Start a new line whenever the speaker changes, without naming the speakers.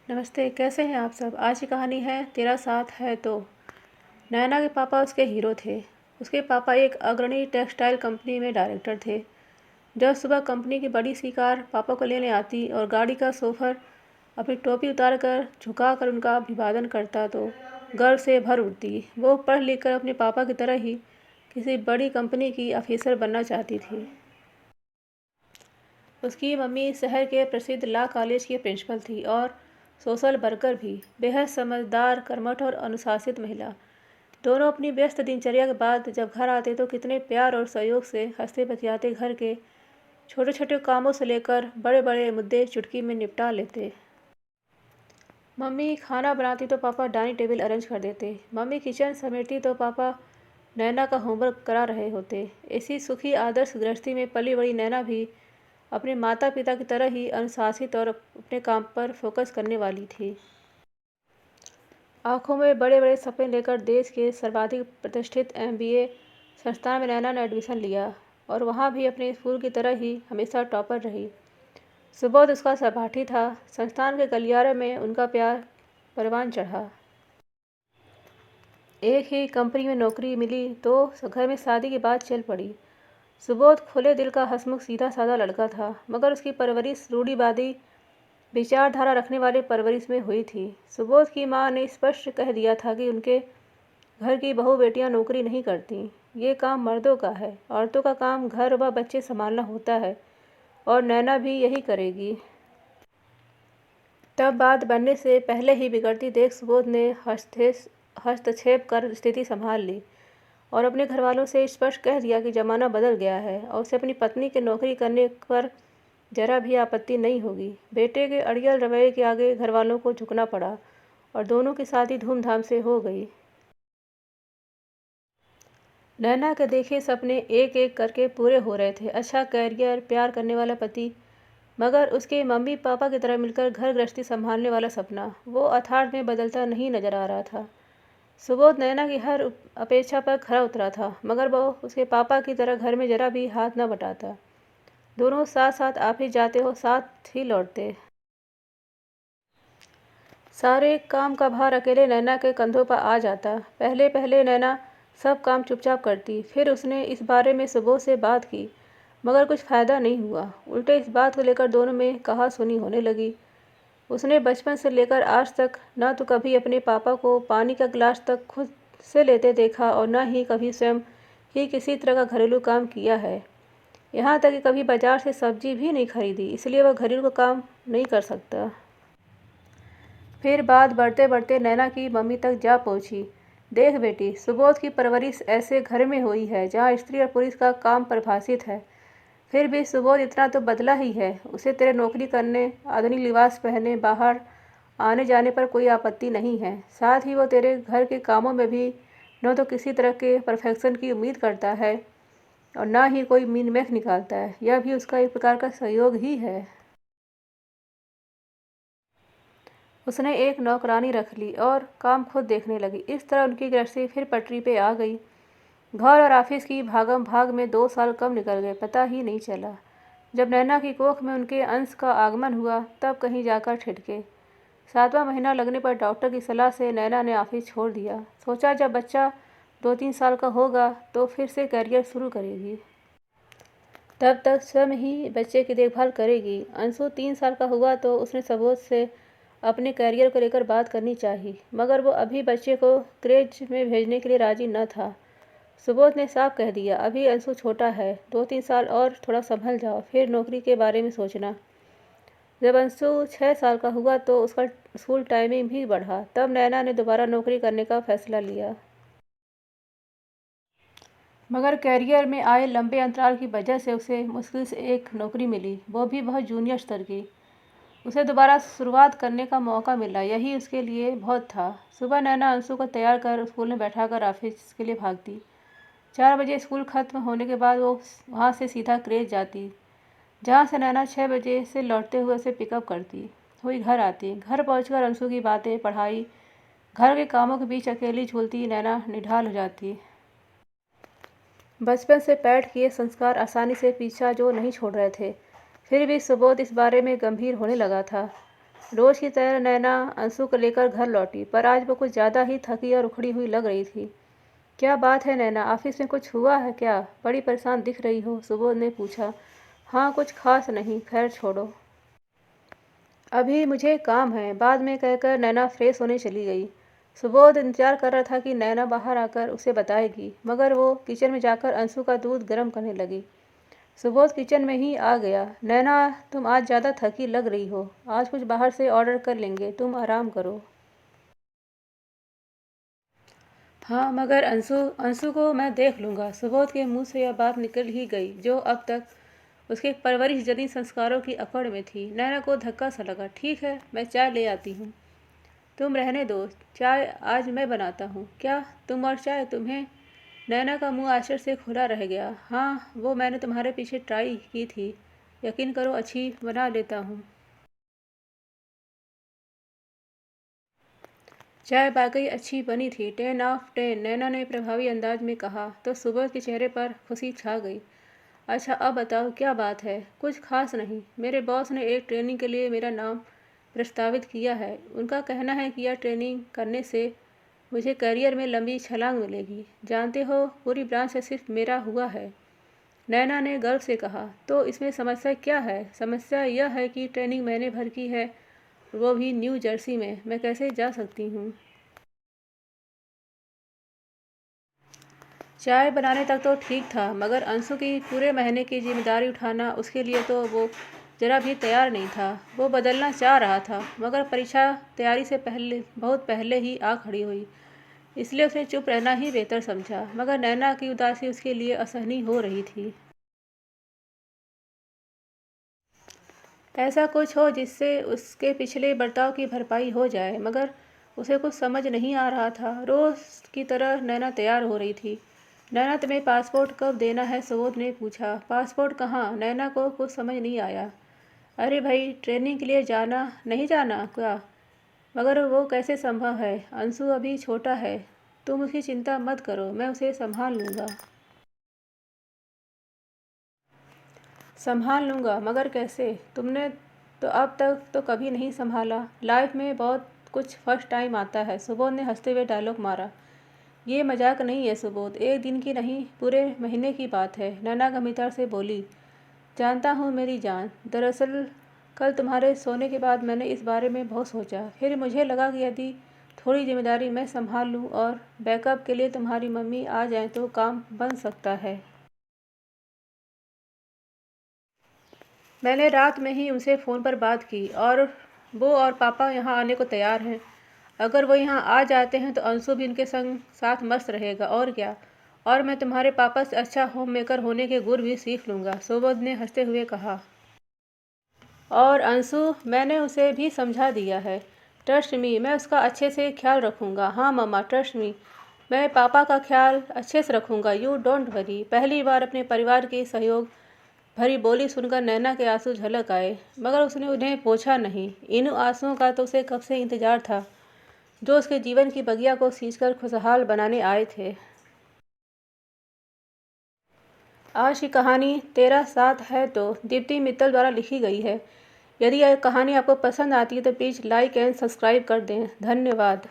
नमस्ते, कैसे हैं आप सब? आज की कहानी है तेरा साथ है तो। नैना के पापा उसके हीरो थे। उसके पापा एक अग्रणी टेक्सटाइल कंपनी में डायरेक्टर थे। जब सुबह कंपनी की बड़ी सी कार पापा को लेने आती और गाड़ी का शोफर अपनी टोपी उतार कर झुका कर उनका अभिवादन करता तो गर्व से भर उठती। वो पढ़ लिख कर अपने पापा की तरह ही किसी बड़ी कंपनी की ऑफिसर बनना चाहती थी। उसकी मम्मी शहर के प्रसिद्ध लॉ कॉलेज की प्रिंसिपल थी और सोशल वर्कर भी। बेहद समझदार, कर्मठ और अनुशासित महिला। दोनों अपनी व्यस्त दिनचर्या के बाद जब घर आते तो कितने प्यार और सहयोग से हंसते बतियाते घर के छोटे छोटे कामों से लेकर बड़े बड़े मुद्दे चुटकी में निपटा लेते। मम्मी खाना बनाती तो पापा डाइनिंग टेबल अरेंज कर देते। मम्मी किचन समेटती तो पापा नैना का होमवर्क करा रहे होते। ऐसी सुखी आदर्श गृहस्थी में पली बड़ी नैना भी अपने माता पिता की तरह ही अनुशासित और अपने काम पर फोकस करने वाली थी। आंखों में बड़े बड़े सपने लेकर देश के सर्वाधिक प्रतिष्ठित MBA संस्थान में नैना ने एडमिशन लिया और वहाँ भी अपने स्कूल की तरह ही हमेशा टॉपर रही। सुबोध उसका सहपाठी था। संस्थान के गलियारे में उनका प्यार परवान चढ़ा। एक ही कंपनी में नौकरी मिली तो घर में शादी की बात चल पड़ी। सुबोध खुले दिल का हंसमुख सीधा साधा लड़का था, मगर उसकी परवरिश रूढ़िवादी विचारधारा रखने वाले परवरिश में हुई थी। सुबोध की माँ ने स्पष्ट कह दिया था कि उनके घर की बहू बेटियां नौकरी नहीं करती। ये काम मर्दों का है। औरतों का काम घर व बच्चे संभालना होता है और नैना भी यही करेगी। तब बात बनने से पहले ही बिगड़ती देख सुबोध ने हस्तक्षेप कर स्थिति संभाल ली और अपने घरवालों से स्पष्ट कह दिया कि ज़माना बदल गया है और उसे अपनी पत्नी के नौकरी करने पर जरा भी आपत्ति नहीं होगी। बेटे के अड़ियल रवैये के आगे घरवालों को झुकना पड़ा और दोनों की शादी धूमधाम से हो गई। नैना के देखे सपने एक एक करके पूरे हो रहे थे। अच्छा कैरियर, प्यार करने वाला पति, मगर उसके मम्मी पापा की तरह मिलकर घर गृहस्थी संभालने वाला सपना वो अथार्थ में बदलता नहीं नजर आ रहा था। सुबोध नैना की हर अपेक्षा पर खरा उतरा था, मगर वो उसके पापा की तरह घर में जरा भी हाथ न बटाता। दोनों साथ साथ ऑफिस जाते हो, साथ ही लौटते। सारे काम का भार अकेले नैना के कंधों पर आ जाता। पहले पहले नैना सब काम चुपचाप करती। फिर उसने इस बारे में सुबोध से बात की, मगर कुछ फ़ायदा नहीं हुआ। उल्टे इस बात को लेकर दोनों में कहा-सुनी होने लगी। उसने बचपन से लेकर आज तक न तो कभी अपने पापा को पानी का गिलास तक खुद से लेते देखा और न ही कभी स्वयं ही किसी तरह का घरेलू काम किया है। यहाँ तक कि कभी बाजार से सब्जी भी नहीं खरीदी, इसलिए वह घरेलू काम नहीं कर सकता। फिर बात बढ़ते बढ़ते नैना की मम्मी तक जा पहुंची। देख बेटी, सुबोध की परवरिश ऐसे घर में हुई है जहाँ स्त्री और पुरुष का काम परिभाषित है। फिर भी सुबोध इतना तो बदला ही है। उसे तेरे नौकरी करने, आधुनिक लिबास पहने बाहर आने जाने पर कोई आपत्ति नहीं है। साथ ही वो तेरे घर के कामों में भी न तो किसी तरह के परफेक्शन की उम्मीद करता है और न ही कोई मीन मेख निकालता है। यह भी उसका एक प्रकार का सहयोग ही है। उसने एक नौकरानी रख ली और काम खुद देखने लगी। इस तरह उनकी गृहस्थी फिर पटरी पे आ गई। घर और ऑफिस की भागम भाग में 2 साल कब निकल गए पता ही नहीं चला। जब नैना की कोख में उनके अंश का आगमन हुआ तब कहीं जाकर ठिठके। 7वां महीना लगने पर डॉक्टर की सलाह से नैना ने ऑफिस छोड़ दिया। सोचा जब बच्चा 2-3 साल का होगा तो फिर से करियर शुरू करेगी। तब तक स्वयं ही बच्चे की देखभाल करेगी। अंशु 3 साल का हुआ तो उसने सुबोध से अपने करियर को लेकर बात करनी चाहिए, मगर वो अभी बच्चे को क्रेज में भेजने के लिए राजी न था। सुबोध ने साफ कह दिया, अभी अंशु छोटा है, 2-3 साल और थोड़ा संभल जाओ, फिर नौकरी के बारे में सोचना। जब अंशु 6 साल का हुआ तो उसका स्कूल टाइमिंग भी बढ़ा। तब नैना ने दोबारा नौकरी करने का फैसला लिया, मगर करियर में आए लंबे अंतराल की वजह से उसे मुश्किल से एक नौकरी मिली, वो भी बहुत जूनियर स्तर की। उसे दोबारा शुरुआत करने का मौका मिला, यही उसके लिए बहुत था। सुबह नैना अंशु को तैयार कर स्कूल में बैठाकर ऑफिस के लिए भागती। 4 बजे स्कूल खत्म होने के बाद वो वहाँ से सीधा क्रेज जाती, जहाँ से नैना 6 बजे से लौटते हुए उसे पिकअप करती हुई घर आती। घर पहुँचकर अंशु की बातें, पढ़ाई, घर के कामों के बीच अकेली झूलती नैना निढाल हो जाती। बचपन से पैठ किए संस्कार आसानी से पीछा जो नहीं छोड़ रहे थे। फिर भी सुबोध इस बारे में गंभीर होने लगा था। रोज़ की तरह नैना अंशु को लेकर घर लौटी, पर आज वो कुछ ज़्यादा ही थकी और उखड़ी हुई लग रही थी। क्या बात है नैना, ऑफिस में कुछ हुआ है क्या? बड़ी परेशान दिख रही हो, सुबोध ने पूछा। हाँ, कुछ खास नहीं, खैर छोड़ो। अभी मुझे काम है, बाद में कहकर नैना फ्रेश होने चली गई। सुबोध इंतजार कर रहा था कि नैना बाहर आकर उसे बताएगी, मगर वो किचन में जाकर अंशु का दूध गर्म करने लगी। सुबोध किचन में ही आ गया। नैना, तुम आज ज़्यादा थकी लग रही हो, आज कुछ बाहर से ऑर्डर कर लेंगे, तुम आराम करो। हाँ, मगर अंशु अंशु को मैं देख लूँगा। सुबोध के मुंह से यह बात निकल ही गई जो अब तक उसके परवरिश जनित संस्कारों की अकड़ में थी। नैना को धक्का सा लगा। ठीक है, मैं चाय ले आती हूँ। तुम रहने दो, चाय आज मैं बनाता हूँ। क्या तुम और चाय? तुम्हें? नैना का मुंह आश्चर्य से खुला रह गया। हाँ, वो मैंने तुम्हारे पीछे ट्राई की थी, यकीन करो अच्छी बना लेता हूँ। चाय वाकई अच्छी बनी थी, 10 ऑफ 10, नैना ने प्रभावी अंदाज में कहा तो सुबोध के चेहरे पर खुशी छा गई। अच्छा, अब बताओ क्या बात है? कुछ खास नहीं, मेरे बॉस ने एक ट्रेनिंग के लिए मेरा नाम प्रस्तावित किया है। उनका कहना है कि यह ट्रेनिंग करने से मुझे करियर में लंबी छलांग मिलेगी। जानते हो, पूरी ब्रांच से सिर्फ मेरा हुआ है। नैना ने गर्व से कहा। तो इसमें समस्या क्या है? समस्या यह है कि ट्रेनिंग महीने भर की है, वो भी न्यू जर्सी में। मैं कैसे जा सकती हूँ? चाय बनाने तक तो ठीक था, मगर अंशु की पूरे महीने की जिम्मेदारी उठाना, उसके लिए तो वो जरा भी तैयार नहीं था। वो बदलना चाह रहा था, मगर परीक्षा तैयारी से बहुत पहले ही आ खड़ी हुई, इसलिए उसे चुप रहना ही बेहतर समझा। मगर नैना की उदासी उसके लिए असहनीय हो रही थी। ऐसा कुछ हो जिससे उसके पिछले बर्ताव की भरपाई हो जाए, मगर उसे कुछ समझ नहीं आ रहा था। रोज़ की तरह नैना तैयार हो रही थी। नैना, तुम्हें पासपोर्ट कब देना है? सुबोध ने पूछा। पासपोर्ट कहाँ? नैना को कुछ समझ नहीं आया। अरे भाई, ट्रेनिंग के लिए जाना नहीं जाना क्या? मगर वो कैसे संभव है? अंशु अभी छोटा है। तुम उसकी चिंता मत करो, मैं उसे संभाल लूँगा। संभाल लूँगा, मगर कैसे? तुमने तो अब तक तो कभी नहीं संभाला। लाइफ में बहुत कुछ फर्स्ट टाइम आता है, सुबोध ने हंसते हुए डायलॉग मारा। ये मजाक नहीं है सुबोध, एक दिन की नहीं, पूरे महीने की बात है। नैना गंभीरता से बोली। जानता हूँ मेरी जान, दरअसल कल तुम्हारे सोने के बाद मैंने इस बारे में बहुत सोचा। फिर मुझे लगा कि यदि थोड़ी जिम्मेदारी मैं संभाल लूँ और बैकअप के लिए तुम्हारी मम्मी आ जाए तो काम बन सकता है। मैंने रात में ही उनसे फ़ोन पर बात की और वो और पापा यहाँ आने को तैयार हैं। अगर वो यहाँ आ जाते हैं तो अंशु भी उनके संग साथ मस्त रहेगा, और क्या। और मैं तुम्हारे पापा से अच्छा होम मेकर होने के गुर भी सीख लूँगा, सुबोध ने हंसते हुए कहा। और अंशु, मैंने उसे भी समझा दिया है। ट्रस्ट मी, मैं उसका अच्छे से ख्याल रखूँगा। हाँ मम्मा, ट्रस्ट मी, मैं पापा का ख्याल अच्छे से रखूँगा, यू डोंट वरी। पहली बार अपने परिवार के सहयोग भरी बोली सुनकर नैना के आंसू झलक आए, मगर उसने उन्हें पोंछा नहीं। इन आंसुओं का तो उसे कब से इंतजार था, जो उसके जीवन की बगिया को सींचकर खुशहाल बनाने आए थे। आज की कहानी तेरा साथ है तो दीप्ति मित्तल द्वारा लिखी गई है। यदि यह कहानी आपको पसंद आती है तो प्लीज़ लाइक एंड सब्सक्राइब कर दें। धन्यवाद।